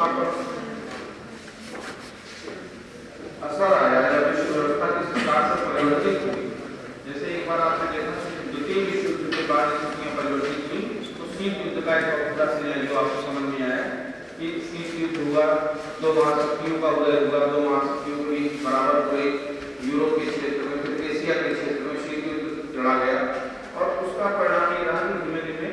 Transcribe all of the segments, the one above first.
वहां पर असर आया या विश्व व्यवस्था किस प्रकार से परिवर्तित हुई। जैसे एक बार आपने देखा द्वितीय विश्व युद्ध के बाद स्थितियां परिवर्तित हुई, तो शीत युद्ध का एक पूरा सिनेरियो आपको समझ में आया कि शीत युद्ध हुआ, दो महाशक्तियों का उदय हुआ, दो महाशक्तियों के बीच बराबर हुए, यूरोप के क्षेत्र में फिर एशिया के क्षेत्र में शीत युद्ध लड़ा गया और उसका परिणाम ये रहा कि धीमे धीमे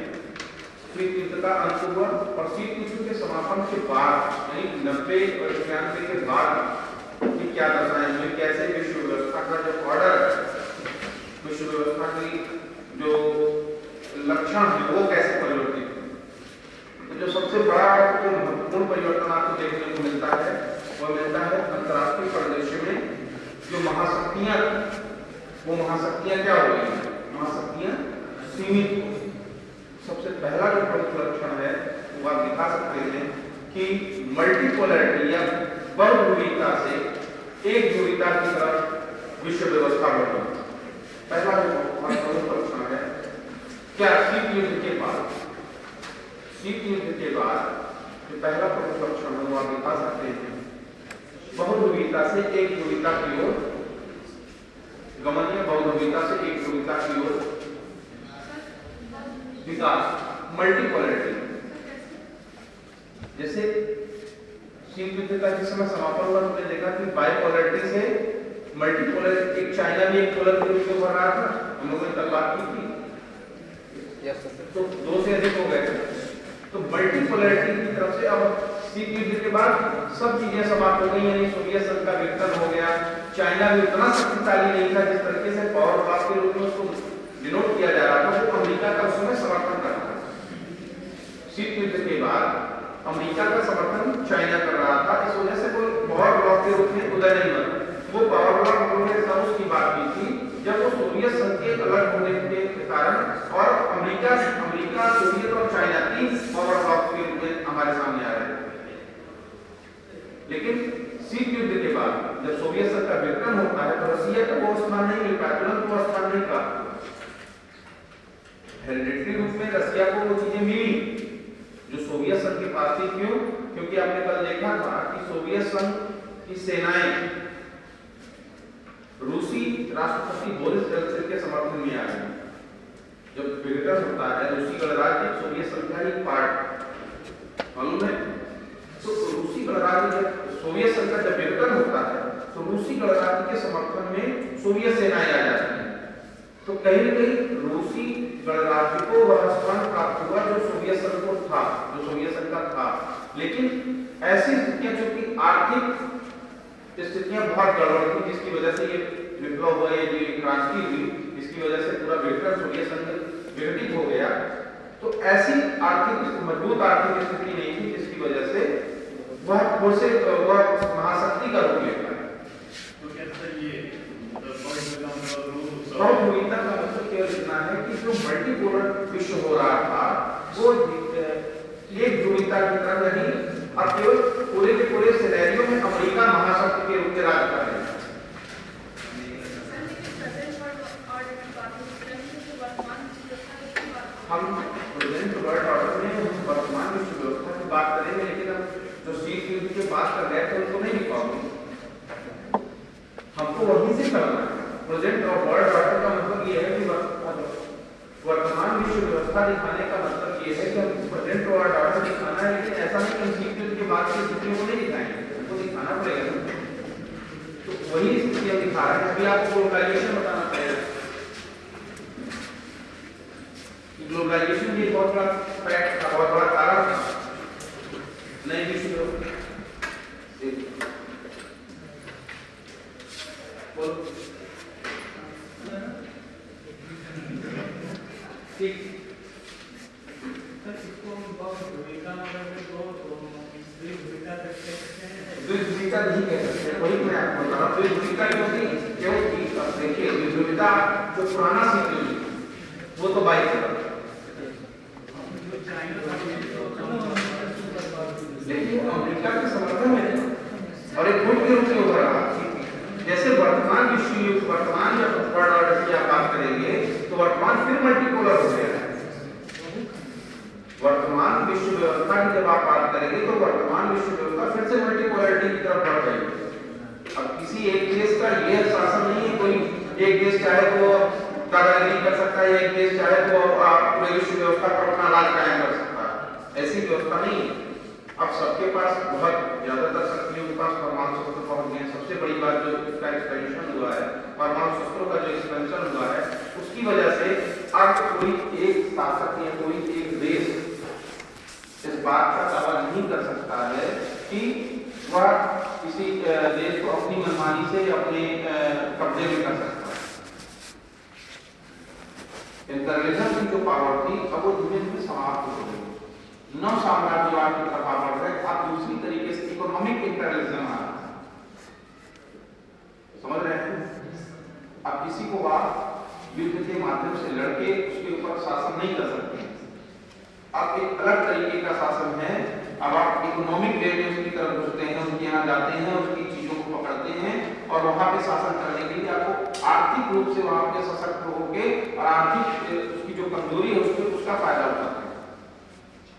शीत युद्ध का अंत हुआ। और शीत युद्ध के समापन के बाद यानी 90 और 91 के बाद कि क्या दशाएं हुई, कैसे विश्व व्यवस्था का जो ऑर्डर, विश्व व्यवस्था की जो लक्षण है वो कैसे परिवर्तित हुए। तो जो सबसे बड़ा जो महत्वपूर्ण परिवर्तन आपको देखने को मिलता है वो मिलता है अंतर्राष्ट्रीय परिदृश्य में जो महाशक्तियां, वो महाशक्तियां क्या हो गई, महाशक्तियां सीमित हो। सबसे पहला जो प्रमुख लक्षण है वो आप दिखा सकते हैं कि मल्टीपोलैरिटी या बहुध्रुवीयता से एक ध्रुवीयता की तरफ विश्व व्यवस्था बढ़ रही। पहला जो प्रमुख लक्षण है क्या, शीत युद्ध के बाद, शीत युद्ध के बाद जो पहला प्रमुख लक्षण है वो आप दिखा सकते हैं बहुध्रुवीयता से एक ध्रुवीयता की ओर गमन, या बहुध्रुवीयता से एक ध्रुवीयता की ओर विकास, मल्टीपोलैरिटी। जैसे शीत युद्ध का जिस समय समापन हुआ हमने देखा कि बाइपोलैरिटी से मल्टीपोलैरिटी, एक चाइना भी एक पोलर के ऊपर रहा था, हम लोगों ने कल बात की थी, तो दो से अधिक हो गए थे। तो मल्टीपोलैरिटी की तरफ से अब शीत युद्ध के बाद सब चीजें समाप्त हो गई, यानी सोवियत संघ का विघटन हो गया, चाइना भी उतना शक्तिशाली नहीं था जिस तरीके से पावर ब्लॉक के रूप में उसको डिनोट किया जा रहा था, वो अमेरिका का उस समय समर्थन कर रहा था। शीत युद्ध के बाद अमेरिका का समर्थन चाइना कर रहा था, इस वजह से वो पावर ब्लॉक के रूप में उदय नहीं बना। वो पावर ब्लॉक उन्होंने तब उसकी बात की थी जब वो सोवियत संघ के अलग होने के कारण और अमेरिका, सोवियत और चाइना तीन पावर ब्लॉक के रूप में हमारे सामने आ रहे थे। लेकिन शीत युद्ध के बाद जब सोवियत संघ का विघटन होता है तो रसिया को वो स्थान नहीं मिल पाया, तुरंत वो स्थान नहीं प्राप्त। हेरिडिटरी रूप में रसिया को वो चीजें मिली जो सोवियत संघ के पास थी। क्यों? क्योंकि आपने कल देखा था कि सोवियत संघ की सेनाएं रूसी राष्ट्रपति बोरिस येल्त्सिन के समर्थन में आ गई। जब विघटन होता है, रूसी गणराज्य सोवियत संघ का एक पार्ट, मालूम है? तो रूसी गणराज्य जब सोवियत संघ का जब विघटन होता है तो रूसी गणराज्य के समर्थन में सोवियत सेनाएं आ जाती हैं। तो कहीं न कहीं रूसी गणराज्य को वह स्थान प्राप्त हुआ जो सोवियत संघ को था, जो सोवियत संघ का था। लेकिन ऐसी स्थितियां, चूंकि आर्थिक स्थितियां बहुत गड़बड़ थी, जिसकी वजह से ये विप्लव हुआ, ये क्रांति हुई, इसकी वजह से पूरा विघटन सोवियत संघ विघटित हो गया। तो ऐसी आर्थिक मजबूत आर्थिक स्थिति नहीं थी जिसकी वजह से वह महाशक्ति का रूप ले पाए। तो क्या ये बहुध्रुवीयता का मतलब केवल इतना है कि जो मल्टीपोलर विश्व हो रहा था वो एक ध्रुवीयता की तरफ नहीं, अब केवल पूरे के पूरे सिनेरियो में अमेरिका महाशक्ति के रूप में राज कर रही है। हम प्रेजेंट वर्ल्ड ऑर्डर में वर्तमान विश्व व्यवस्था की बात करेंगे, लेकिन हम जो शीत युद्ध के बाद कर गए थे उनको नहीं दिखाओगे, हमको वहीं से करना है। प्रेजेंट और वर्ल्ड ऑर्डर का मतलब ये है कि वर्तमान विश्व व्यवस्था दिखाने का मतलब ये है कि हम प्रेजेंट वर्ल्ड ऑर्डर दिखाना है, लेकिन ऐसा नहीं कि शीत युद्ध के बाद की स्थितियों को नहीं दिखाएंगे, हमको दिखाना पड़ेगा। तो वही स्थिति हम दिखा रहे हैं। अभी आपको ग्लोबलाइजेशन बताना पड़ेगा। ग्लोबलाइजेशन भी बहुत बड़ा फैक्ट था, बहुत बड़ा कारण था नई विश्व व्यवस्था। ठीक, द्विध्रुवीयता नहीं कह सकते, वही मैं आपको बता रहा हूँ। द्विध्रुवीयता क्योंकि देखिए द्विध्रुवीयता जो पुराना शीत युद्ध वो तो बाइपोलर, लेकिन अमेरिका के समर्थन में और एक गुट के रूप में उभर रहा। जैसे वर्तमान विश्व युद्ध, वर्तमान जब वर्ल्ड ऑर्डर की आप बात करेंगे तो वर्तमान फिर मल्टीपोलर हो गया है। वर्तमान विश्व व्यवस्था की जब आप बात करेंगे तो वर्तमान विश्व व्यवस्था फिर से मल्टीपोलैरिटी की तरफ बढ़ रही है। अब किसी एक देश का यह शासन नहीं है, कोई एक देश चाहे तो दादागिरी कर सकता है, एक देश चाहे तो पूरे विश्व व्यवस्था पर अपना राज कायम कर सकता है, ऐसी व्यवस्था नहीं है। अब सबके पास बहुत ज्यादातर शक्तियों के पास परमाणु शस्त्र पहुंच गए। सबसे बड़ी बात जो इसका एक्सपेंशन हुआ है, परमाणु शस्त्रों का जो एक्सपेंशन हुआ है, उसकी वजह से अब कोई एक शासक या कोई एक देश इस बात का दावा नहीं कर सकता है कि वह किसी देश को अपनी मनमानी से अपने कब्जे में कर सकता है। इंटरनेशनल की जो पावर थी अब वो धीरे धीरे समाप्त हो गई। नौ साम्राज्यवाद की तरफ बढ़ रहे, अब दूसरी तरीके से इकोनॉमिक इंटरनेशनल आ रहा है। समझ रहे हैं? अब किसी को आप युद्ध के माध्यम से लड़के उसके ऊपर शासन नहीं कर सकते। अब एक अलग तरीके का शासन है। अब आप इकोनॉमिक वे में उसकी तरफ घुसते हैं, उसके यहाँ जाते हैं, उसकी चीजों को पकड़ते हैं और वहां पे शासन करने के लिए आपको आर्थिक रूप से वहां पे सशक्त होके और आर्थिक उसकी जो कमजोरी है उसका फायदा उठाते हैं।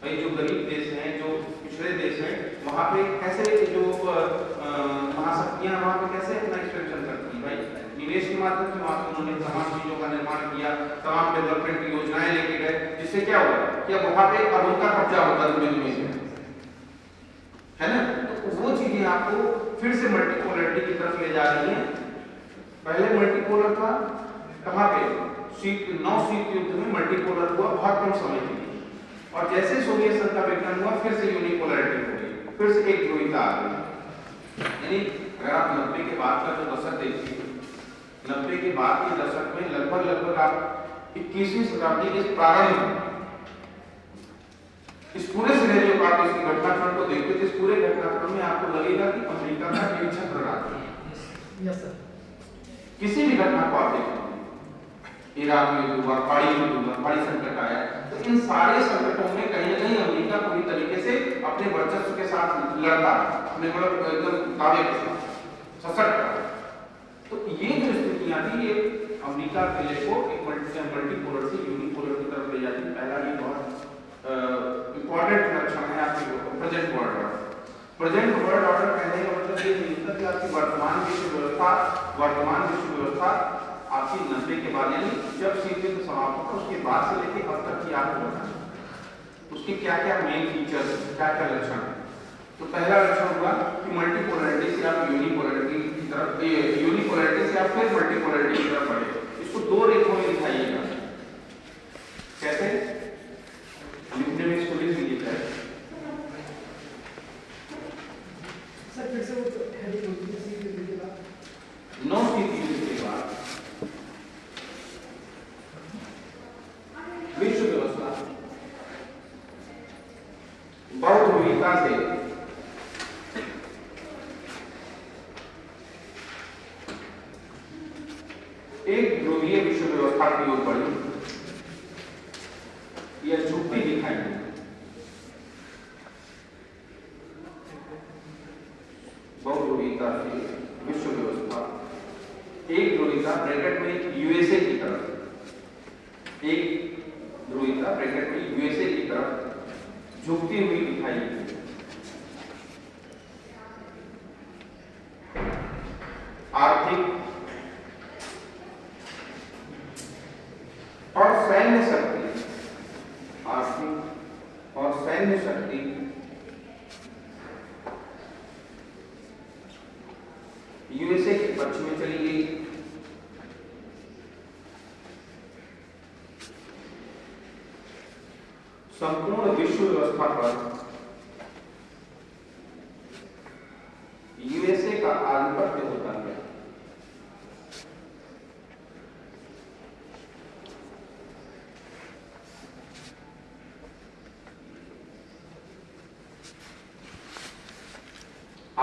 भाई जो गरीब देश हैं, जो पिछड़े देश हैं, वहां पे कैसे जो महाशक्तियां वहां पे कैसे अपना एक्सपेंशन करती हैं। भाई निवेश के माध्यम से वहां उन्होंने तमाम चीजों का निर्माण किया, तमाम डेवलपमेंट की योजनाएं लेके गए, जिससे क्या हुआ कि अब वहां पे अब उनका कब्जा होता है ना। तो वो चीजें आपको फिर से मल्टीपोलैरिटी की तरफ ले जा रही हैं। पहले मल्टीपोलर था, कहां पे नौ शीत युद्ध में मल्टीपोलर हुआ बहुत कम समय के लिए, और जैसे सोवियत संघ का विघटन हुआ फिर से यूनिपोलैरिटी हो गई, फिर से एक ध्रुवीयता आ गई। यानी अगर आप 90 के बाद का जो दशक देखिए, 90 के बाद के दशक में लगभग आप 21वीं शताब्दी के प्रारंभ इस पूरे सिनेरियो का आप इसकी घटनाक्रम को देखते थे, इस पूरे घटनाक्रम में आपको लगेगा कि अमेरिका का एक छत्र राज है। Yes sir. किसी भी घटना को आप देखें, इराक में हुआ, पहाड़ी संकट आया, तो इन सारे संकटों में कहीं ना कहीं अमेरिका पूरी तरीके से अपने वर्चस्व के साथ लड़ता, अपने मतलब एकदम दावे के साथ सशक्त। तो ये जो स्थितियां थी, ये अमेरिका के लिए को एक मल्टीपोलर से यूनिपोलर की तरफ ले जाती। पहला ये बहुत इंपॉर्टेंट लक्षण है आपकी present world order. Present world order कहने का मतलब ये नहीं है कि आपकी वर्तमान विश्व व्यवस्था आपकी 90 के बाद, यानी जब शीत युद्ध समाप्त होगा उसके बाद से लेकर अब तक की आपको बताना उसके क्या क्या मेन फीचर्स, क्या क्या लक्षण है। तो पहला लक्षण हुआ कि मल्टीपोलैरिटी से आप यूनिपोलैरिटी की तरफ, यूनिपोलैरिटी से आप फिर मल्टीपोलैरिटी की तरफ बढ़े। इसको दो रेखों में दिखाइएगा। कैसे लिखने में इसको लिख लीजिए सर, फिर से वो नौ शीत युद्ध के बाद विश्व व्यवस्था बहुध्रुवीयता से एक ध्रुवीय विश्व व्यवस्था की ओर बढ़ी। यह झुकती दिखाई दी। बहुध्रुवीयता से विश्व व्यवस्था एक ध्रुवीयता ब्रैकेट में यूएसए की तरफ, एक ध्रुवीयता ब्रैकेट में यूएसए की तरफ झुकती हुई दिखाई दी। आर्थिक और सैन्य शक्ति, आर्थिक और सैन्य शक्ति यूएसए के पक्ष में चली गई। संपूर्ण विश्व व्यवस्था पर यूएसए का आधिपत्य होता है।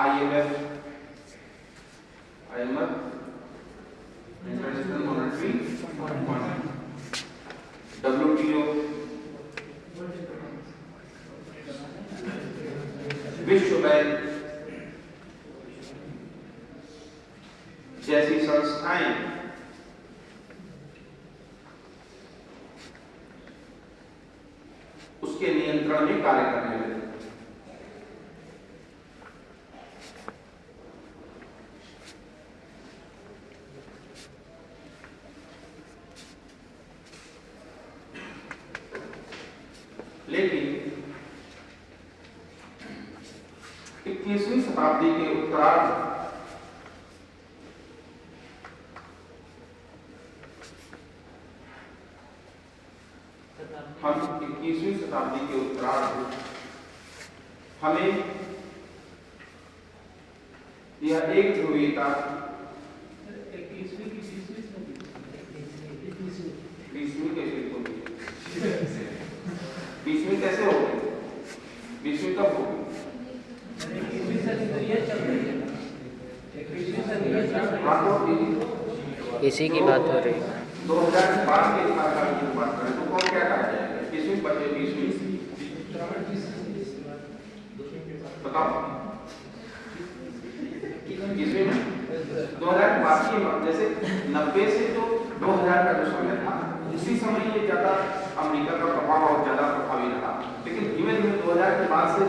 IMF, international monetary fund, WTO, विश्व बैंक जैसी संस्थाएं उसके नियंत्रण में कार्य करने लगे। लेकिन 21वीं शताब्दी के उत्तरार्ध हमें यह एक ध्रुवीयता 20वीं कैसे हो गई? 20वीं कब हो गई? इसी की बात हो रही है। 2005 के कार्यकाल की बात करें तो कौन क्या कहा जाएगा? 20वीं बचे 20वीं बताओ। 20वीं में 2005 की जैसे 90 से जो 2000 का जो समय था उसी समय ये ज्यादा अमेरिका का प्रभाव और ज्यादा प्रभावी रहा। लेकिन धीमे धीमे 2000 के बाद से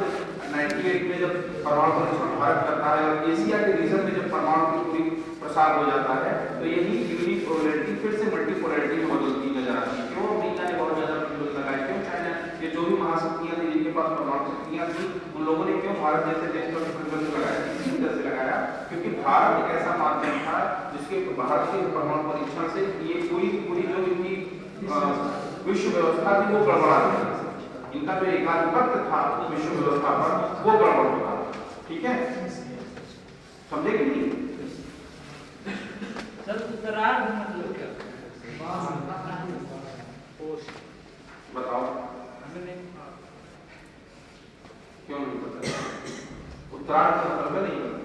98 में जब परमाणु परीक्षण भारत करता है और एशिया के रीजन में जब परमाणु की पूरी प्रसार हो जाता है तो यही यूनिपोलैरिटी फिर से मल्टीपोलैरिटी में बदलती नजर आती है। क्यों अमेरिका ने बहुत ज्यादा प्रतिरोध लगाया? क्यों चाइना, ये जो भी महाशक्तियां थी जिनके पास परमाणु शक्तियां थी उन लोगों ने क्यों भारत जैसे देश पर प्रतिबंध लगाया? इसी तरह से लगाया क्योंकि भारत एक ऐसा माध्यम था जिसके भारत के परमाणु परीक्षण से ये पूरी जो इनकी विश्व व्यवस्था थी वो गड़बड़ा गई। इनका जो एकाधिपत्य था विश्व व्यवस्था पर वो गड़बड़ होता। ठीक है, समझे कि नहीं? उत्तरार्ध मतलब क्या? बताओ क्यों नहीं पता? उत्तरार्ध का मतलब नहीं पता।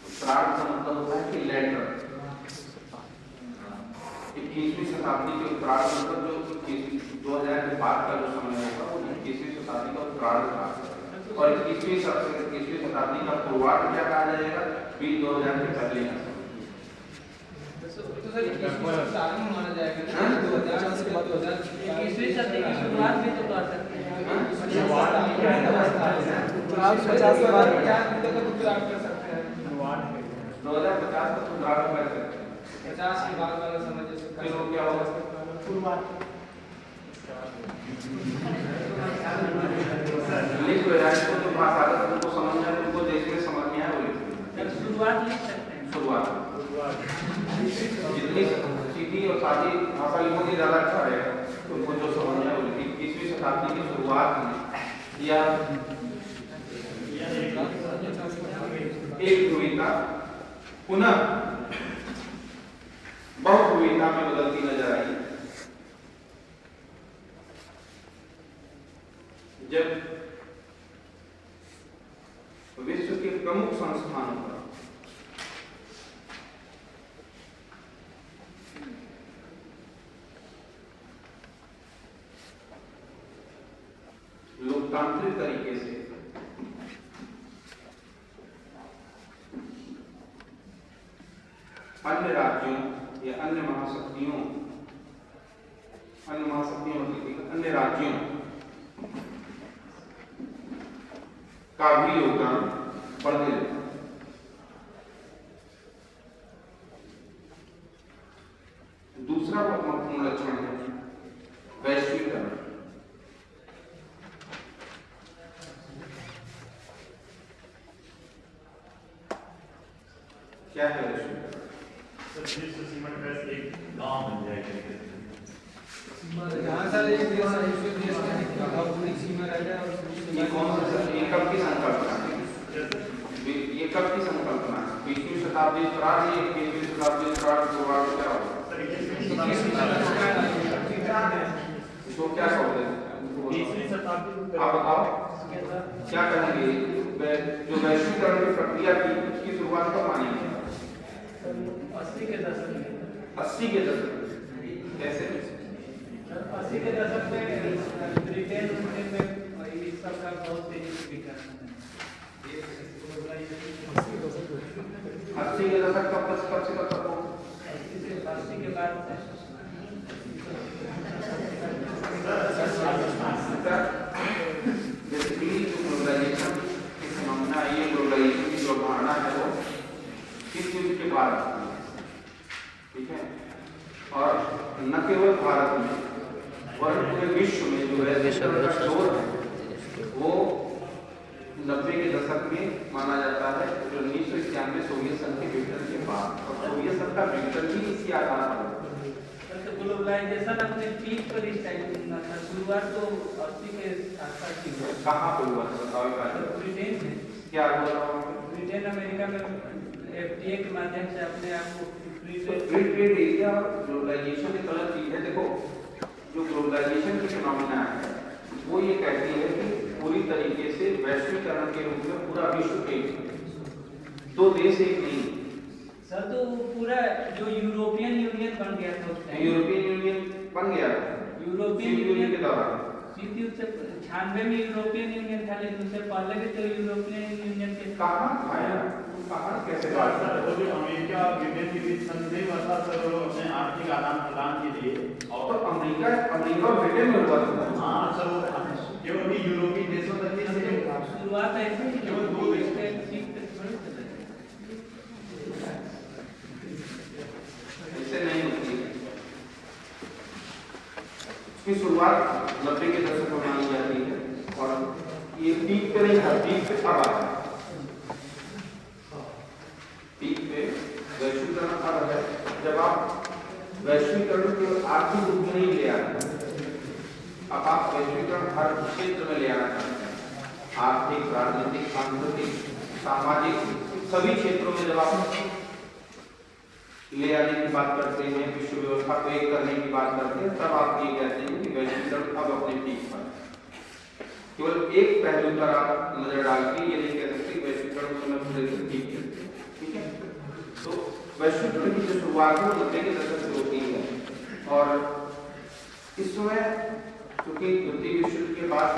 उत्तरार्ध का मतलब होता है कि लेटर 21वीं शताब्दी के उत्तरार्ध मतलब जो 2000 के बाद का जो समय होगा वो 21वीं शताब्दी का उत्तरार्ध था। और 21वीं शताब्दी का पूर्वार्ध क्या कहा जाएगा? 2000 के पहले का। तो सर 21वीं शताब्दी में माना जाएगा ना? 2050 के बाद 21वीं शताब्दी की शुरुआत भी तो कर सकते हैं। 50 के बाद 50 के बाद 50 तक उत्तरार्ध कर सकते हैं। 2050 तक उत्तरार्ध कर सकते हैं। 50 के बाद वाला समय जैसे फिर वो क्या होगा? पूर्वार्ध। लिख लो यार, इसको तो भाषागत तुमको समझना है, तुमको देश में समझना है वो लिख। शुरुआत लिख सकते हैं। शुरुआत जितनी सीधी और सादी भाषा लिखोगे ज्यादा अच्छा रहेगा। तुमको जो समझना है वो लिख। 21वीं शताब्दी की शुरुआत में या एक ध्रुवीयता पुनः बहुध्रुवीयता में बदलती नजर आई जब विश्व के प्रमुख संस्थानों पर लोकतांत्रिक तरीके से अन्य राज्यों या अन्य महाशक्तियों मतलब अन्य राज्यों का भी योगदान बढ़ने लगा। दूसरा महत्वपूर्ण लक्षण है वैश्वीकरण। क्या है वैश्वीकरण? विश्व सीमा का एक गांव बन जाएगा। जहाँ सारे एक देश है दूसरे देश में पूरी सीमा रह जाए और ये कौन सा ये कब की संकल्पना है? ये कब की संकल्पना है? 20वीं शताब्दी उत्तरार्ध या 21वीं शताब्दी उत्तरार्ध पूर्वार्ध क्या होगा? इसको क्या कहते हैं? 20वीं शताब्दी आप बताओ क्या कहेंगे? जो वैश्वीकरण की प्रक्रिया थी उसकी शुरुआत कब मानी गई? 80 के दशक में। 80 के दशक कैसे? 80 के दशक में ब्रिटेन में इस सब का बहुत तेजी से विकास है। 80 के दशक कब से कब तक हो? 80 के बाद और पूरे विश्व में जो पूरे विश्व में वैश्वीकरण का सबसे दौर है वो 90 के दशक में माना जाता है, जो 1991 सोवियत संघ के विघटन के बाद, और सोवियत संघ का विघटन भी इसी आधार पर हुआ। तो ग्लोबलाइजेशन अपने पीक पर इस टाइम में था, शुरुआत तो 80 के आसपास की हुई। कहाँ पे हुआ था बताओ एक बार। ब्रिटेन में, क्या हुआ था वहाँ पे? ब्रिटेन अमेरिका में एफटीए के माध्यम से अपने आप को फ्री फ्री ट्रेड एरिया और ग्लोबलाइजेशन एक अलग चीज है। देखो, जो ग्लोबलाइजेशन की फिनोमिना है वो ये कहती है कि पूरी तरीके से वैश्वीकरण के रूप में पूरा विश्व एक, दो देश एक नहीं। सर तो पूरा जो यूरोपियन यूनियन बन गया था उस टाइम, यूरोपियन यूनियन बन गया यूरोपियन यूनियन यूनियन के दौरान। सीधी उससे 96 में यूरोपियन यूनियन था, लेकिन उससे पहले भी तो यूरोपियन यूनियन के कहाँ था यार, कहाँ कैसे बात कर रहे हो? जो अमेरिका और ब्रिटेन के बीच संधि हुआ था सर, वो अपने आर्थिक आदान प्रदान के लिए, और तो अमेरिका और ब्रिटेन में हुआ था। हाँ सर, वो केवल भी यूरोपीय देशों तक ही नहीं, शुरुआत ऐसे ही केवल दो देश थे, सीख पे थोड़ी चले। ऐसे नहीं होती है। इसकी शुरुआत 90 के दशक में मानी जाती है और ये पीक पे नहीं था, पीक पे अब आया। पीक पे वैश्वीकरण अब है जब आप वैश्वीकरण केवल आर्थिक रूप में नहीं ले आते, अब आप वैश्वीकरण हर क्षेत्र में ले आना चाहते हैं। आर्थिक, राजनीतिक, सांस्कृतिक, सामाजिक सभी क्षेत्रों में जब आप ले आने की बात करते हैं, विश्व व्यवस्था को एक करने की बात करते हैं, तब आप ये कहते हैं कि वैश्वीकरण अब अपने पीक पर है। केवल एक पहलू पर आप नजर डाल के ये नहीं कह सकते वैश्वीकरण समय पूरे दिन ठीक है, ठीक है। तो वैश्वीकरण की जो शुरुआत है वो 90 के दशक से होती है और इस समय क्योंकि द्वितीय विश्व युद्ध के बाद,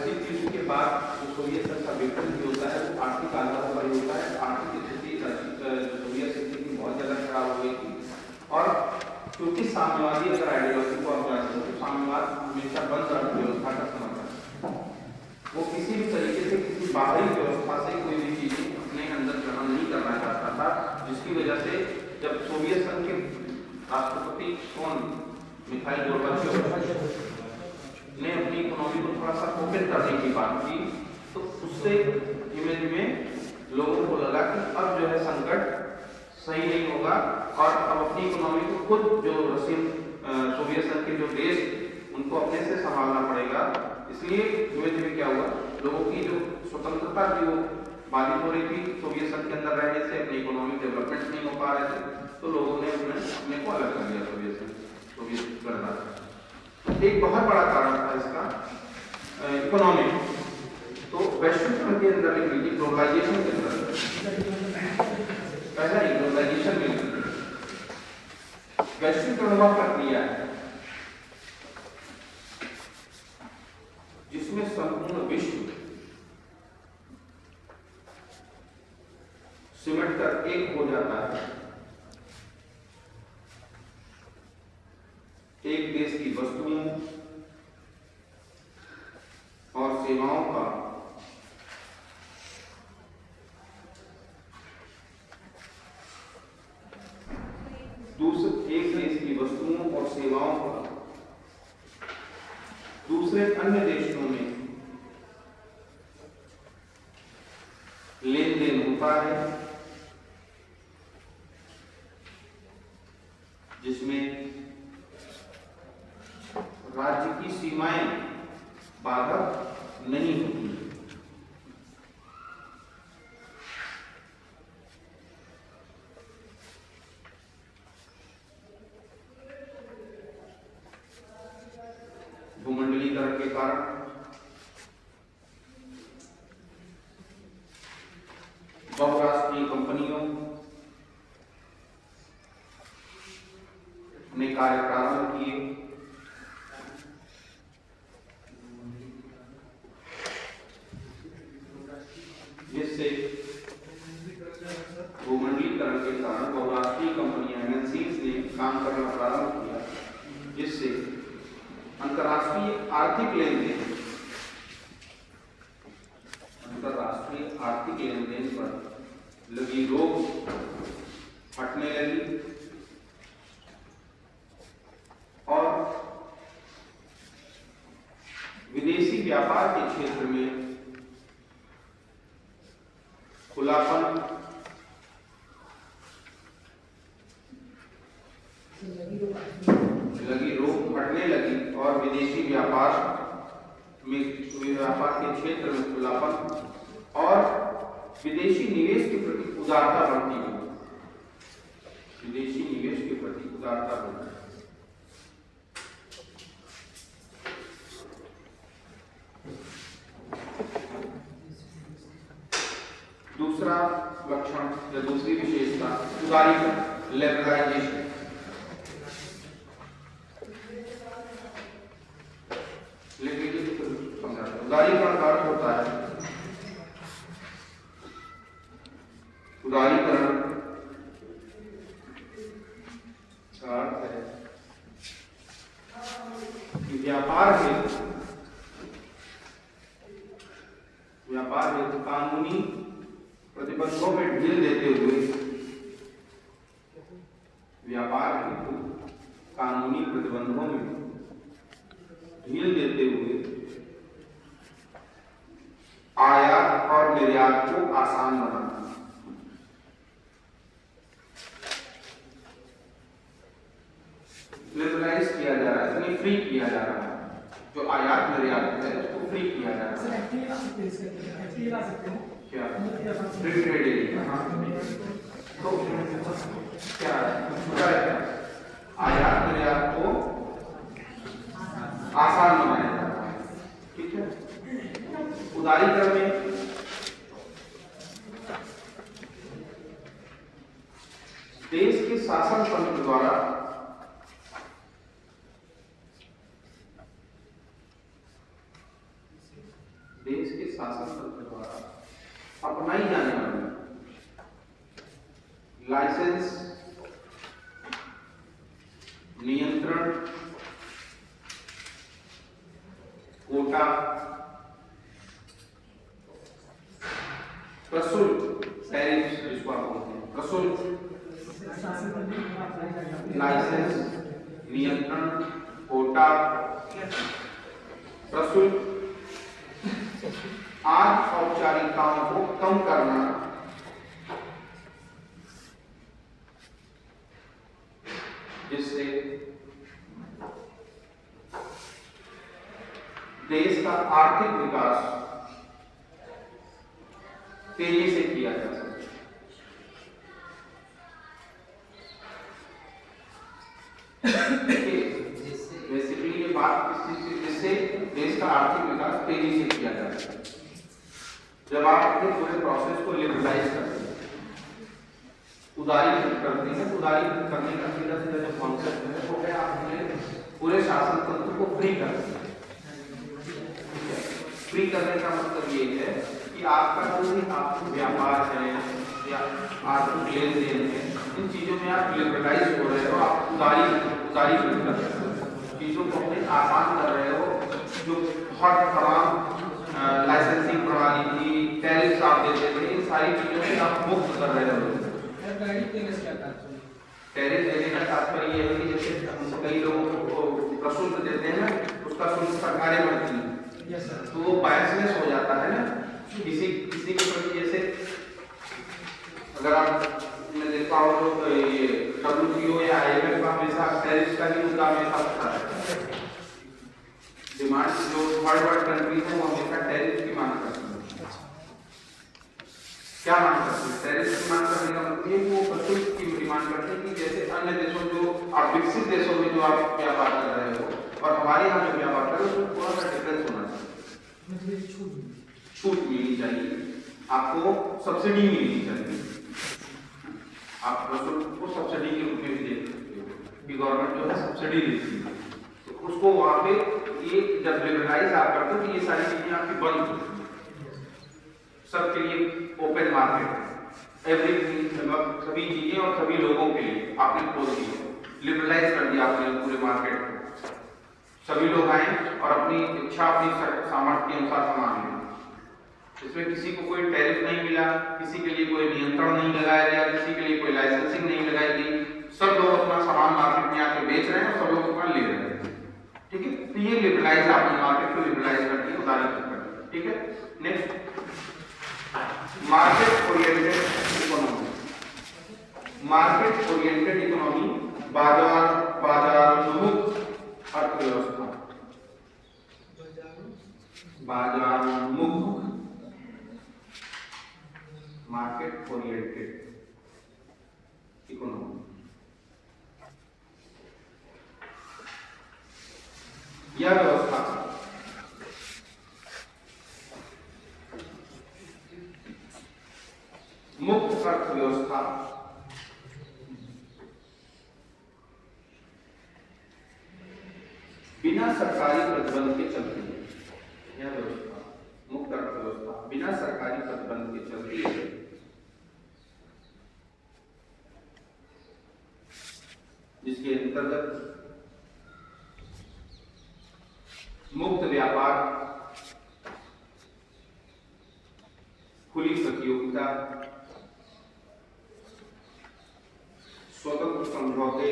शीत युद्ध के बाद जो सोवियत संघ का विघटन भी होता है वो आर्थिक आधार पर ही होता है। आर्थिक स्थिति सोवियत स्थिति बहुत ज्यादा खराब हो गई थी और क्योंकि साम्यवादी अगर आइडियोलॉजी को आप जानते हो तो साम्यवाद हमेशा बंद अर्थव्यवस्था का समर्थन है। वो किसी भी तरीके से किसी बाहरी व्यवस्था से कोई भी चीजें अपने अंदर ग्रहण नहीं करना चाहता था, जिसकी वजह से जब सोवियत संघ के राष्ट्रपति कौन मिखाइल गोर्बाचेव ने अपनी इकोनॉमी को थोड़ा सा ओपन करने की बात की, तो उससे धीमे धीमे लोगों को लगा कि अब जो है संकट सही नहीं होगा और अब अपनी इकोनॉमी को खुद जो रशियन सोवियत संघ के जो देश उनको अपने से संभालना पड़ेगा। इसलिए धीमे धीमे क्या हुआ, लोगों की जो स्वतंत्रता थी वो बाधित हो रही थी सोवियत संघ के अंदर रहने से, अपनी इकोनॉमिक डेवलपमेंट नहीं हो पा रहे थे, तो लोगों ने अपने को अलग कर दिया सोवियत गणराज्य। एक बहुत बड़ा कारण था इसका इकोनॉमिक। तो वैश्वीकरण के अंदर लिख लीजिए, ग्लोबलाइजेशन के अंदर पहला ही ग्लोबलाइजेशन में वैश्वीकरण वह प्रक्रिया है जिसमें संपूर्ण विश्व सिमट कर एक हो जाता है। एक देश की वस्तुओं और सेवाओं का एक देश की वस्तुओं और सेवाओं का दूसरे अन्य देशों में लेन देन होता है, जिसमें राज्य की सीमाएं बाधक नहीं होती। भूमंडलीकरण के कारण बहुराष्ट्रीय कंपनियों ने कार्य प्रारंभ किए, जिससे भूमंडलीकरण के कारण बहुराष्ट्रीय कंपनियां एमएनसीज ने काम करना प्रारंभ किया, जिससे अंतर्राष्ट्रीय आर्थिक लेन देन पर लगी रोक हटने लगी और व्यापार के क्षेत्र में खुलापन, लगी रोक हटने लगी और विदेशी व्यापार के क्षेत्र में खुलापन और विदेशी निवेश के प्रति उदारता बढ़ती गई। विदेशी निवेश के प्रति उदारता बढ़ती। दूसरा लक्षण या दूसरी विशेषता उदारीकरण, लिबरलाइजेशन। उदारीकरण का अर्थ होता है, उदारीकरण का अर्थ है कि व्यापार हेतु कानूनी प्रतिबंधों में ढील देते हुए, व्यापार हेतु कानूनी प्रतिबंधों में ढील देते हुए आयात और निर्यात को आसान बनाना। लिबरलाइज किया जा रहा है, यानी फ्री किया जा रहा है। जो आयात निर्यात है उसको फ्री किया जा रहा है। क्या फ्री ट्रेड एरिया? तो क्या है? आयात निर्यात को आसान बनाया जा रहा है। ठीक है। उदारीकरण में देश के शासन तंत्र द्वारा अपनाई जाने वाली लाइसेंस, नियंत्रण, कोटा, प्रशुल्क, टैरिफ जिसको आप बोलते हैं, प्रशुल्क, लाइसेंस, नियंत्रण, कोटा, प्रशुल्क आदि औपचारिकताओं को कम करना जिससे देश का आर्थिक विकास तेजी से किया जा सके। बेसिकली ये बात जिससे देश का आर्थिक विकास तेजी से किया जा सके। जब आप अपने पूरे प्रोसेस को लिबरलाइज करते हैं, उदारीकरण करते हैं, उदारीकरण करने का सीधा सीधा जो कॉन्सेप्ट है वो है आपने पूरे शासन तंत्र को फ्री करना। फ्री करने का मतलब ये है कि आपका जो भी आपका व्यापार है या आर्थिक लेन देन है, इन चीजों में आप लिबरलाइज हो रहे हो, आप उदारीकरण कर रहे हो, चीजों को अपने आसान कर रहे हो। जो बहुत तमाम लाइसेंसिंग प्रणाली थी, टैरिफ आप देते थे, इन सारी चीजों से आप मुक्त कर रहे हो। टैरिफ देने का तात्पर्य यह है कि जैसे कई लोगों को प्रशुल्क देते हैं ना, उसका शुल्क सरकारें भरती हैं, तो वो बायसनेस हो जाता है ना किसी के प्रति। जैसे अगर आपने देखा हो तो ये WTO या IMF का हमेशा टैरिफ का ही मुद्दा हमेशा होता है। डिमांड जो वर्ल्ड कंट्रीज है वो हमेशा टैरिफ की मांग करती है। क्या मांग करती है? टैरिफ की मांग करने का मतलब ये वो प्रशुल्क की डिमांड करते हैं कि जैसे अन्य देशों जो आप विकसित देशों में जो आप व्यापार कर रहे हो और हमारे यहाँ जो व्यापार कर रहे हो उसमें थोड़ा सा डिफरेंस होना चाहिए। छूट मिलनी चाहिए, आपको सब्सिडी मिलनी चाहिए। आप प्रशुल्क को सब्सिडी के रूप में भी दे सकते हो कि गवर्नमेंट जो है सब्सिडी देती है, तो उसको वहां पे ये जब लिबरलाइज आप करते हो तो ये सारी चीजें आपकी बंद हो, सबके लिए ओपन मार्केट, एवरीथिंग, सभी चीजें और सभी लोगों के लिए आपने खोल दी, लिबरलाइज कर दिया आपने पूरे मार्केट को। सभी लोग आए और अपनी इच्छा, अपनी सामर्थ्य के अनुसार सामान लें। इसमें किसी को कोई टैरिफ नहीं मिला, किसी के लिए कोई नियंत्रण नहीं लगाया गया, किसी के लिए कोई लाइसेंसिंग नहीं लगाई गई। सब लोग अपना सामान मार्केट में आके बेच रहे हैं और सब लोग अपना ले रहे हैं। ठीक है, तो ये लिबरलाइज आपने मार्केट को लिबरलाइज कर दिया, उदारीकृत कर दिया। ठीक है, next market oriented economy. Market oriented economy बाजारोन्मुख अर्थव्यवस्था। बाजारोन्मुख मार्केट ओरिएंटेड इकोनॉमी, यह व्यवस्था मुक्त अर्थव्यवस्था बिना सरकारी प्रतिबंध के चलती है। यह व्यवस्था मुक्त अर्थव्यवस्था बिना सरकारी प्रतिबंध के चलती है, जिसके अंतर्गत मुक्त व्यापार, खुली प्रतियोगिता, स्वतंत्र समझौते,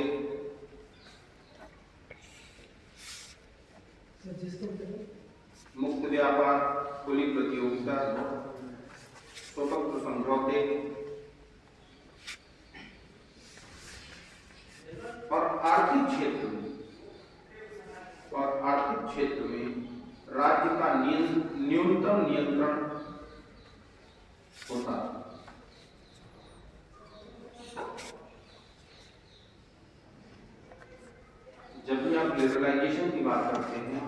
मुक्त व्यापार, खुली प्रतियोगिता, स्वतंत्र समझौते और आर्थिक क्षेत्र में राज्य का न्यूनतम नियंत्रण होता है। जब भी आप लिबरलाइजेशन की बात करते हैं,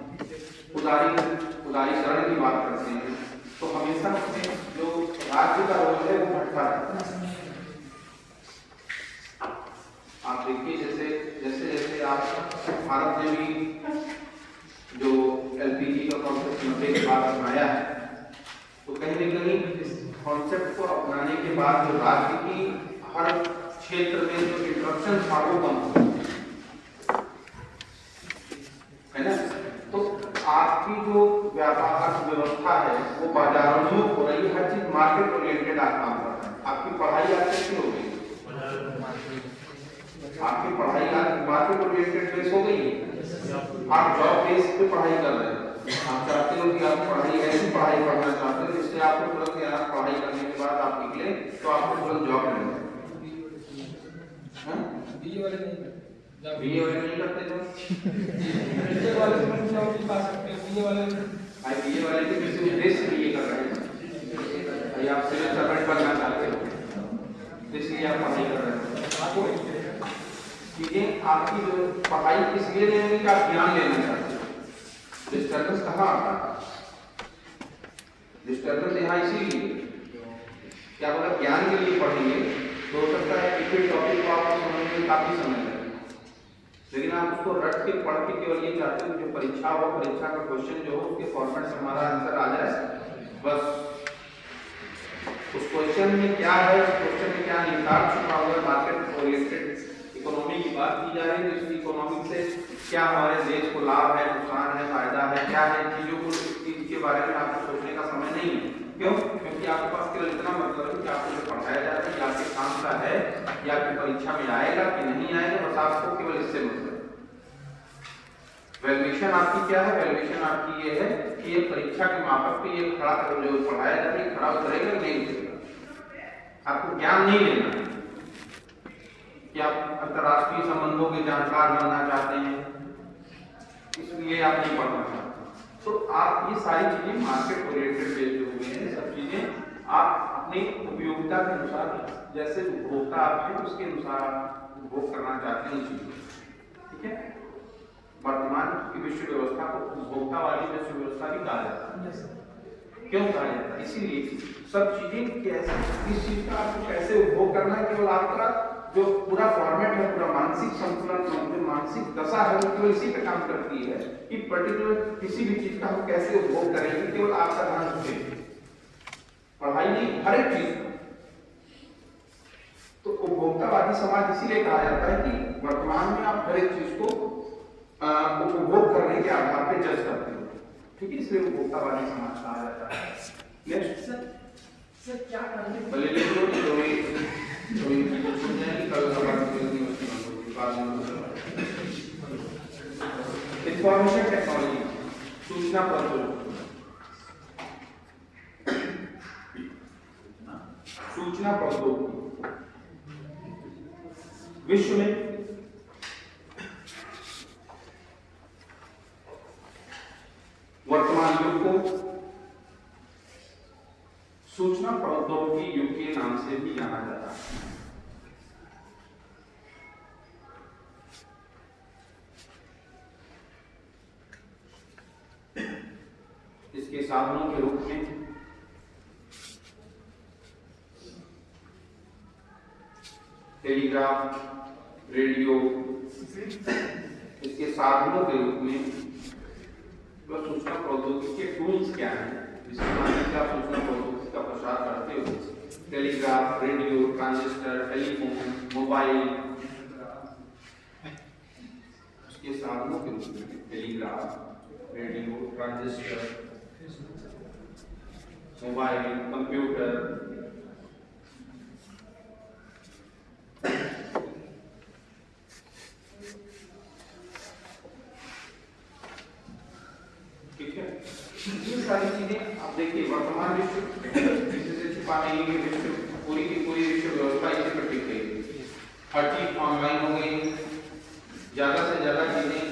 उदारीकरण की बात करते हैं, तो हमेशा उसमें जो राज्य का रोल है वो घटता है। आप देखिए जैसे जैसे आप भारत ने भी जो एलपीजी का कॉन्सेप्ट 90 के बाद अपनाया है, तो कहीं न कहीं इस कॉन्सेप्ट को अपनाने के बाद जो राज्य की हर क्षेत्र में जो इंटरप्शन था वो कम हो, है ना। तो आपकी जो व्यापार व्यवस्था है वो बाजारोन्मुख हो रही है, हर चीज मार्केट ओरिएंटेड आप काम कर रहे हैं। आपकी पढ़ाई आज कैसी हो गई? आपकी पढ़ाई आज मार्केट ओरिएंटेड बेस हो गई है। आप जॉब बेस पे पढ़ाई कर रहे हैं। आप चाहते हो कि आप पढ़ाई ऐसी पढ़ाई पढ़ना चाहते हो जिससे आपको तुरंत यार पढ़ाई करने के बाद आप निकले तो आपको तुरंत जॉब मिले। बीए वाले नहीं करते, बीए वाले नहीं करते जो बीए वाले तो जॉब नहीं पा सकते, बीए वाले बीए वाले के किसी उद्देश्य के लिए कर रहे हैं, या आप सिविल सर्वेंट बनना चाहते हो इसलिए आप पढ़ाई कर रहे हैं। चीजें आपकी जो पढ़ाई इसलिए नहीं होगी कि आप ज्ञान लेना चाहते हो। डिस्टर्बेंस कहाँ आता है? डिस्टर्बेंस यहाँ इसीलिए कि आप अगर ज्ञान के लिए पढ़ेंगे तो हो सकता है कि टॉपिक को आपको समझने में काफी समय लगेगा, लेकिन आप उसको रट के पढ़ के केवल ये चाहते हो जो परीक्षा हो, परीक्षा का क्वेश्चन जो हो उसके फॉर्मेट से हमारा आंसर आ जाए, बस। उस क्वेश्चन में क्या है, उस क्वेश्चन में क्या निहितार्थ छुपा हुआ है, मार्केट ओरिएंटेड इकोनॉमी की बात की जा रही है। तो इस इकोनॉमी से क्या हमारे देश को लाभ है, नुकसान है, फायदा है, क्या है, चीजों को इस चीज के बारे में आपको सोचने का समय नहीं है। क्यों? क्योंकि आपके पास केवल इतना मतलब है कि आपको जो पढ़ाया जा रहा है आपके काम का है, या आपकी परीक्षा में आएगा कि नहीं आएगा, बस आपको केवल इससे मतलब। वैल्यूएशन आपकी क्या है? वैल्यूएशन आपकी ये है कि ये परीक्षा के मापक पे ये खड़ा जो पढ़ाया जा रहा है खड़ा उतरेगा नहीं उतरेगा। आपको ज्ञान नहीं लेना है कि आप अंतर्राष्ट्रीय संबंधों के जानकार बनना चाहते हैं, इसलिए आप नहीं पढ़ना चाहते। तो आप ये सारी चीजें मार्केट ओरिएंटेड बेस्ड जो हुए हैं, सब चीजें आप अपनी उपयोगिता के अनुसार, जैसे उपभोक्ता आप हैं उसके अनुसार उपभोग करना चाहते हैं चीजें। ठीक है, वर्तमान की विश्व व्यवस्था को उपभोक्ता वाली विश्व व्यवस्था भी कहा जाता है। क्यों कहा जाता है? इसीलिए सब चीजें कैसे, इस चीज का आपको कैसे उपभोग करना है, केवल आपका जो पूरा फॉर्मेट है, पूरा मानसिक संतुलन, जो मानसिक दशा है, वो केवल इसी पे काम करती है कि पर्टिकुलर किसी भी चीज का हम कैसे उपभोग करेंगे, केवल आपका ध्यान रखें, पढ़ाई नहीं, हर एक चीज। तो उपभोक्तावादी समाज इसीलिए कहा जाता है कि वर्तमान में आप हर एक चीज को उपभोग करने के आधार पर जज करते हो। ठीक है, इसलिए उपभोक्तावादी समाज कहा जाता है। नेक्स्ट सर क्या करने भले कल इंफॉर्मेशन टेक्नोलॉजी, सूचना प्रौद्योगिकी, सूचना प्रौद्योगिकी विश्व में वर्तमान युग को सूचना प्रौद्योगिकी युग के नाम से भी जाना जाता है। इसके साधनों के रूप में टेलीग्राफ, रेडियो, इसके साधनों के रूप में सूचना प्रौद्योगिकी के टूल्स क्या हैं जिसके माध्यम से आप सूचना प्रौद्योगिकी का प्रसार करते हो। Telegraph, radio, transistor, telephone, mobile, उसके साधनों के रूप में telegraph, radio, transistor, mobile, computer, ठीक है। ये सारी चीजें आप देखिए वर्तमान विश्व जिससे छिपा नहीं है, विश्व पूरी की पूरी विश्व व्यवस्था इसी पर टिक गई। हर चीज ऑनलाइन हो गई, ज्यादा से ज्यादा चीजें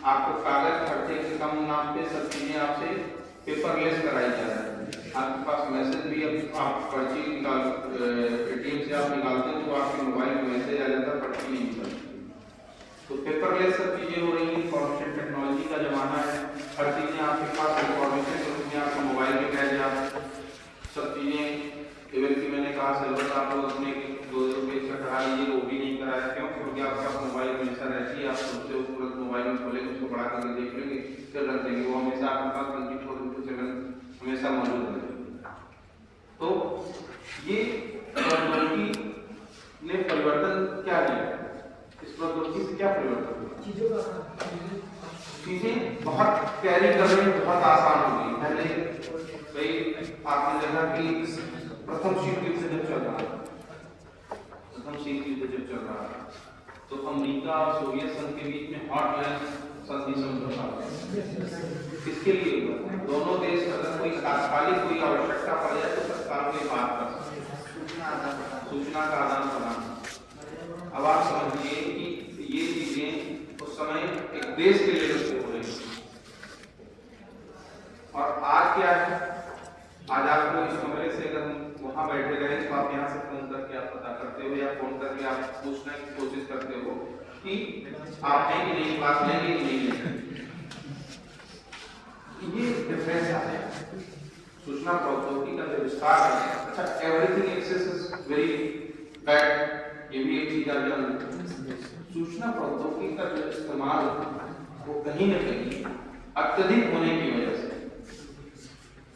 आपको कागज खर्चे के कम नाम पे सब चीजें आपसे पेपरलेस कराई जा रही है। आपके पास मैसेज भी, अब आप पर्ची निकाल एटीएम से आप निकालते हैं तो आपके मोबाइल में मैसेज आ जाता है, पर्ची नहीं निकलती। तो पेपरलेस सब चीजें हो रही हैं। इंफॉर्मेशन टेक्नोलॉजी का जमाना है, हर चीजें आपके पास इंफॉर्मेशन के रूप में आपका मोबाइल में कह जाए सब चीजें। इवन कि मैंने कहा सिलेबस आप लोग अपने 2 रुपये से करा लीजिए, वो भी नहीं कराया। क्यों? क्योंकि आपके पास मोबाइल हमेशा रहती है, आप सोचते हो तुरंत मोबाइल में खोलेंगे, उसको बढ़ा करके देख लेंगे, फिर रख देंगे, वो हमेशा आपके पास 24/7 हमेशा मौजूद रहेगा। तो ये प्रौद्योगिकी ने परिवर्तन क्या किया? इस प्रौद्योगिकी से क्या परिवर्तन हुआ? चीजें बहुत कैरी करने में बहुत आसान हो गई। पहले भाई आपने देखा कि प्रथम शीत युद्ध जब चल रहा था, तो अमेरिका और सोवियत संघ के बीच में हॉटलाइन संधि समझौता हुआ। किसके लिए हुआ? दोनों देश अगर कोई तात्कालिक कोई आवश्यकता पड़ जाए तो तत्काल में बात कर सकते, सूचना का आदान प्रदान। अब आप समझिए कि ये चीजें उस समय एक देश के लेवल पे हो रही है। और आज क्या है? आज आपको इस कमरे से अगर हम वहां बैठे रहे तो आप यहाँ से फोन करके आप पता करते हो, या फोन करके आप पूछने की कोशिश करते हो कि आप हैं कि नहीं, क्लास लेंगे कि नहीं लेंगे। ये डिफरेंस आता है सूचना प्रौद्योगिकी का जो विस्तार है। अच्छा, everything excess is very bad, ये भी एक चीज आप सूचना प्रौद्योगिकी का जो इस्तेमाल वो कहीं न कहीं अत्यधिक होने की वजह से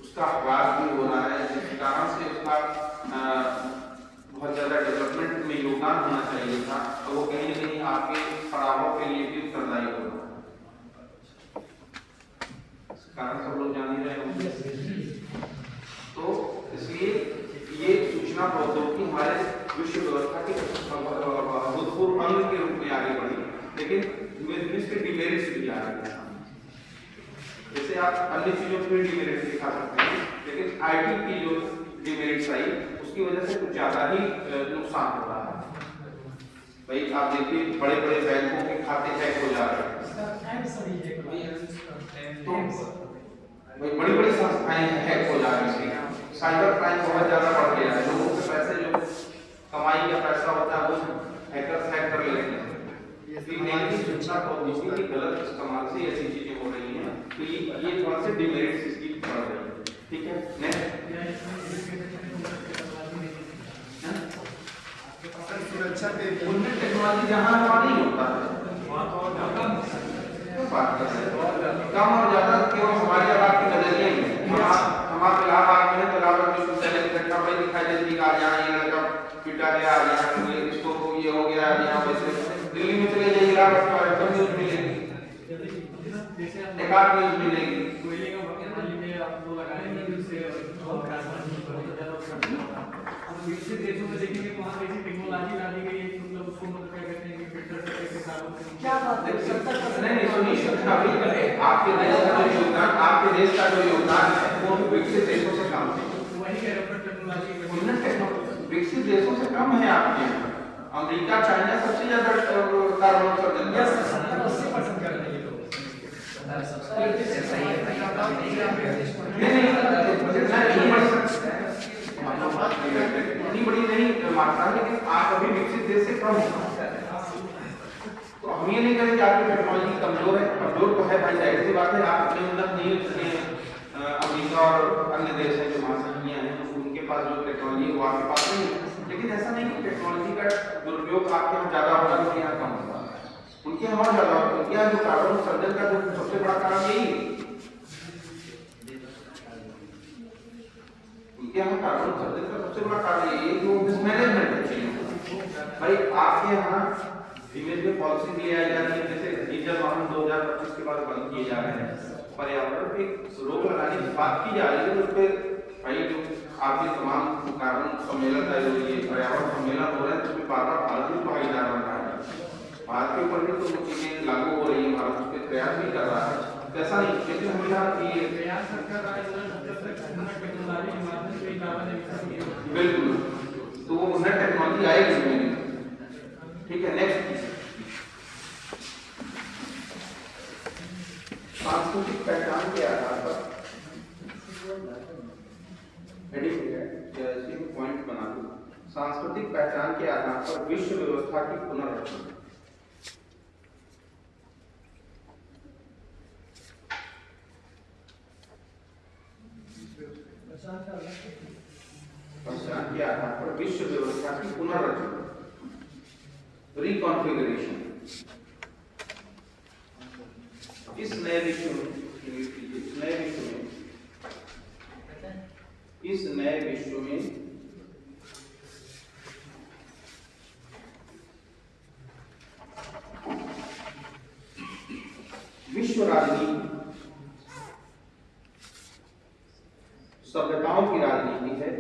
उसका ह्रास भी हो रहा है, जिस कारण से उसका बहुत ज्यादा डेवलपमेंट में योगदान होना चाहिए था, तो वो कहीं न कहीं आपके पढ़ावों के लिए भी उत्तरदायी हो रहा है। कारण सब लोग जान ही रहे होंगे। तो इसलिए ये सूचना प्रौद्योगिकी हमारे विश्व व्यवस्था के भूतपूर्व अंग के रूप में आगे बढ़ी, लेकिन इसके डिमेरिट्स भी आ रहे हैं। जैसे आप अन्य चीजों पे डिमेरिट्स दिखा सकते हैं, लेकिन आईटी की जो डिमेरिट्स आई उसकी वजह से कुछ ज्यादा ही नुकसान हो रहा है। भाई आप देखिए बड़े बड़े बैंकों के खाते हैक हो जा रहे हैं, तो बड़ी बड़ी संस्थाएं हैक हो जा रही हैं। साइबर क्राइम बहुत ज्यादा बढ़ गया है, लोगों के पैसे जो कमाई का पैसा होता है वो हैकर्स हैक कर लेते हैं। सूचना प्रौद्योगिकी के गलत इस्तेमाल से ऐसी चीजें हो रही हैं कि ये थोड़ा सा डिमेरिट्स इसकी बढ़ रही है। ठीक है, नेक्स्ट सुरक्षा के उनमें टेक्नोलॉजी जहां नहीं होता है बात कर रहे हैं कम और ज्यादा केवल हमारे आवाज के नजरिए में। हमारे इलाहाबाद में तो इलाहाबाद विश्वविद्यालय की घटना भाई दिखाई देती है, यहाँ ये लड़का पिटा गया, यहाँ इसको ये हो गया, यहाँ वैसे दिल्ली में चले जाइए इलाहाबाद का न्यूज मिलेगी, एक आध न्यूज मिलेगी। विकसित देशों में देखेंगे तो वहाँ कैसी टेक्नोलॉजी डाली गई है, मतलब उसको क्या कहते हैं कि फिल्टर करके सालों से क्या बात है 70% नहीं सुनिए अभी आपके देश का जो योगदान है वो भी विकसित देशों से कम है। वही कह रहा हूँ टेक्नोलॉजी के उन्नत टेक्नोलॉजी विकसित देशों से कम है आपके यहाँ। अमेरिका चाइना सबसे ज्यादा कार्बन उत्सर्जन कर रहा है। 80% कर रहे हैं ये लोग। इतनी बड़ी नहीं मात्रा, लेकिन आप अभी विकसित देश से कम है। तो हम ये नहीं करें कि आपकी टेक्नोलॉजी कमजोर है। कमजोर तो है भाई, जाहिर सी बात है। आप अपने उन्नत नहीं उतने अमेरिका और अन्य देश हैं जो महाशक्तियां हैं, उनके पास जो टेक्नोलॉजी है वो आपके पास नहीं है। लेकिन ऐसा नहीं कि टेक्नोलॉजी का दुरुपयोग आपके यहाँ ज्यादा होगा, उनके यहाँ कम होगा। उनके यहाँ और ज्यादा होगा। उनके यहाँ जो कार्बन उत्सर्जन का जो सबसे बड़ा कारण यही है। उनके यहाँ कार्बन उत्सर्जन का सबसे बड़ा कारण यही है कि वो मिसमैनेजमेंट है चीजों। भाई आपके यहाँ धीमे धीमे पॉलिसी ली आई जा रही है, जैसे डीजल वाहन 2025 के बाद बंद किए जा रहे हैं। पर्यावरण पे रोक लगाने की बात की जा रही है, उस पर भाई जो आपके तमाम कारण सम्मेलन का जो ये पर्यावरण सम्मेलन हो रहा है, उसमें बार-बार भारत भी भागीदार बन रहा है। भारत के ऊपर भी तो चीजें लागू हो रही है, भारत उस पर प्रयास भी कर रहा है। ऐसा नहीं, लेकिन हम यहाँ ये प्रयास सरकार टेक्नोलॉजी के माध्यम से बिल्कुल, तो वो उन्नत टेक्नोलॉजी आएगी इसमें। ठीक है, नेक्स्ट सांस्कृतिक पहचान के आधार पर पॉइंट बना दो। सांस्कृतिक पहचान के आधार पर विश्व व्यवस्था की पुनर्रचना। पहचान के आधार पर विश्व व्यवस्था की पुनर्रचना, रिकॉन्फिगरेशन। इस नए विश्व में विश्व राजनीति सभ्यताओं की राजनीति है।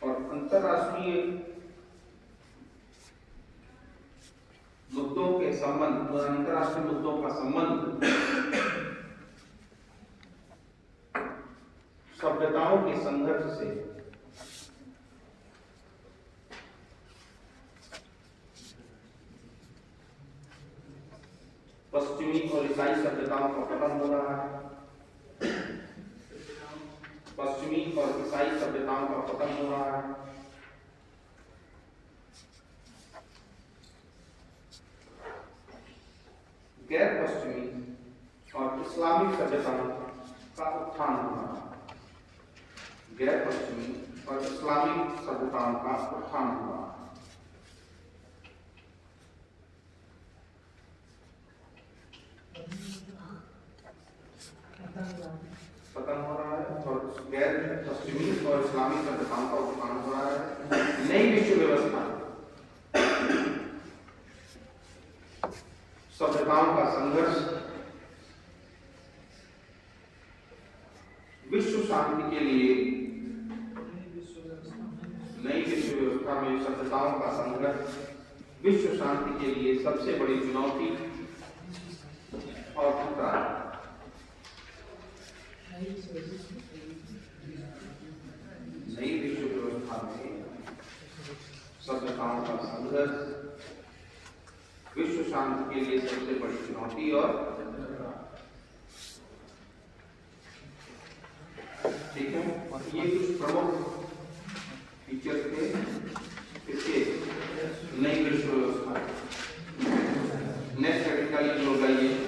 और अंतरराष्ट्रीय मुद्दों के संबंध, अंतरराष्ट्रीय मुद्दों का संबंध सभ्यताओं के संघर्ष से पश्चिमी और ईसाई सभ्यताओं का पतन हो रहा है। पश्चिमी और ईसाई सभ्यताओं का पतन हो रहा है। गैर पश्चिमी और इस्लामिक सभ्यताओं का उत्थान हो रहा है। गैर पश्चिमी और इस्लामिक सभ्यताओं का उत्थान हो रहा है। पतन हो रहा है और गैर पश्चिमी और इस्लामिक सभ्यताओं का उत्थान हो रहा है। नई विश्व व्यवस्था, सभ्यताओं का संघर्ष, विश्व शांति के लिए नई विश्व व्यवस्था में सभ्यताओं का संघर्ष, विश्व शांति के लिए सबसे बड़ी चुनौती और खतरा। नई विश्व व्यवस्था में सभ्यताओं का संघर्ष, विश्व शांति के लिए सबसे बड़ी चुनौती और ठीक है। ये कुछ प्रमुख फीचर्स थे इसके नई विश्व व्यवस्था। नेक्स्ट टेक्निकली ग्लोबलाइजेशन,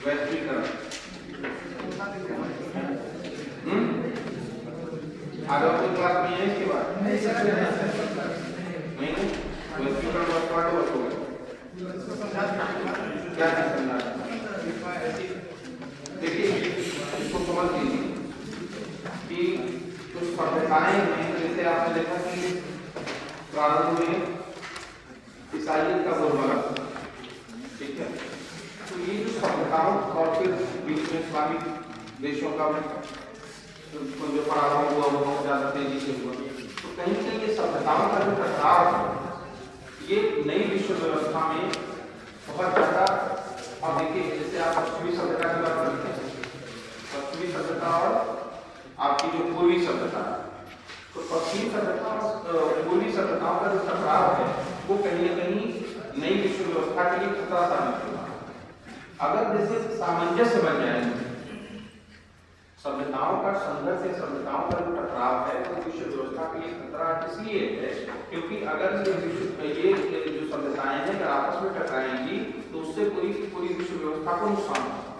वैश्वीकरण। आगे कोई क्लास नहीं है इसके बाद? नहीं, वैश्वीकरण बहुत पार्ट हो गया। क्या समझना? देखिए, इसको समझ लीजिए कि कुछ सभ्यताएं हैं, जैसे आपने देखा कि प्रारंभ में ईसाइयत का बोलबाला, ठीक है। तो ये जो सभ्यताओं और फिर बीच में इस्लामिक देशों का जो पराभव हुआ वो बहुत ज्यादा तेजी से हुआ। कहीं से ये सभ्यताओं का जो टकराव है, ये नई विश्व व्यवस्था में बहुत ज्यादा। अब देखिए जैसे आप पश्चिमी सभ्यता की बात करते हैं, पश्चिमी सभ्यता और आपकी जो पूर्वी सभ्यता है, तो पश्चिमी सभ्यता और पूर्वी सभ्यताओं का जो टकराव है वो कहीं न कहीं नई विश्व व्यवस्था के लिए खतरा साबित होगा। अगर जैसे सामंजस्य बन जाए, सभ्यताओं का संघर्ष या सभ्यताओं का जो टकराव है वो विश्व व्यवस्था के लिए खतरा इसलिए है क्योंकि अगर ये जो सभ्यताएं हैं अगर आपस में टकराएंगी तो उससे पूरी की पूरी विश्व व्यवस्था को नुकसान होगा।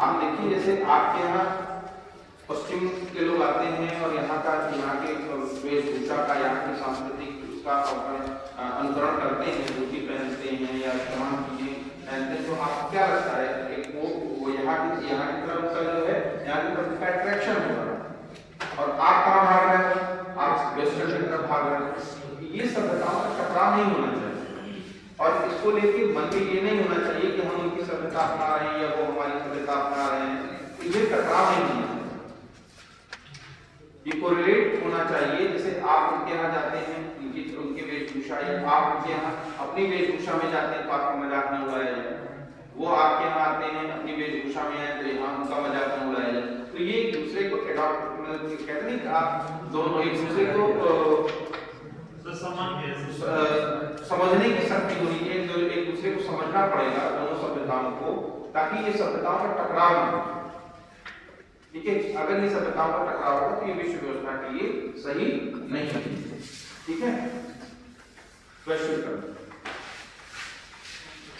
आप देखिए जैसे आपके यहाँ पश्चिम के लोग आते हैं और यहाँ के वेशभूषा का, यहाँ की सांस्कृतिक उसका अनुकरण करते हैं, धोती पहनते हैं या तमाम चीजें पहनते हैं, तो आपको क्या लगता है एक वो यहाँ की तरफ का जो है, यहाँ की तरफ का अट्रैक्शन होगा और आप कहाँ भाग रहे हैं, आप वेस्टर्न की तरफ भाग रहे हैं। ये सभ्यताओं का टकराव नहीं होना चाहिए और इसको लेके मन में ये नहीं होना चाहिए कि हम उनकी सभ्यता अपना रहे हैं या वो हमारी सभ्यता अपना रहे हैं। ये टकराव नहीं होना, ये कोरिलेट होना चाहिए। जैसे आप उनके यहाँ जाते हैं, उनके वेशभूषा, या आप उनके यहाँ अपनी वेशभूषा में जाते हैं तो आपका मजाक न उड़ाया जाए, वो आपके यहाँ आते हैं अपनी वेशभूषा में आए तो यहाँ उनका मजाक न उड़ाया जाए। तो ये एक दूसरे को एडॉप्ट कहते नहीं कि आप दोनों एक दूसरे को समझने की शक्ति होनी चाहिए, जो एक दूसरे को समझना पड़ेगा दोनों सभ्यताओं को, ताकि ये सभ्यताओं का टकराव न हो। ठीक है, अगर ये सभ्यताओं का टकराव होगा तो ये विश्व व्यवस्था के लिए सही नहीं है। ठीक है, वैश्वीकरण,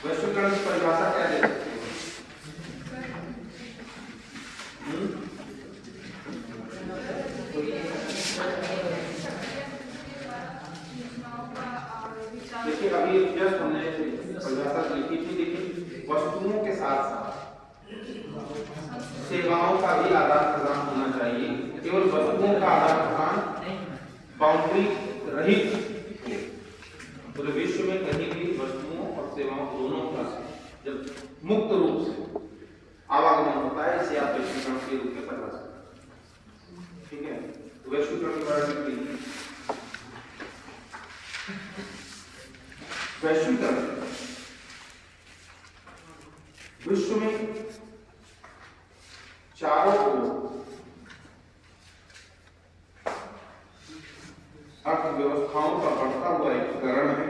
वैश्वीकरण की परिभाषा क्या दे सकते हैं? देखिए अभी जस्ट हमने परिभाषा लिखी थी, लेकिन वस्तुओं के साथ साथ सेवाओं का भी आदान प्रदान होना चाहिए। केवल वस्तुओं का आदान प्रदान बाउंड्री रहित पूरे विश्व में कहीं भी वस्तुओं और सेवाओं दोनों का जब मुक्त रूप से आवागमन होता है, इसे आप वैश्वीकरण के रूप में परिभाषित करते हैं। ठीक है, तो वैश्वीकरण के बारे में वैश्वीकरण विश्व में चारों ओर अर्थव्यवस्थाओं का बढ़ता हुआ एकीकरण है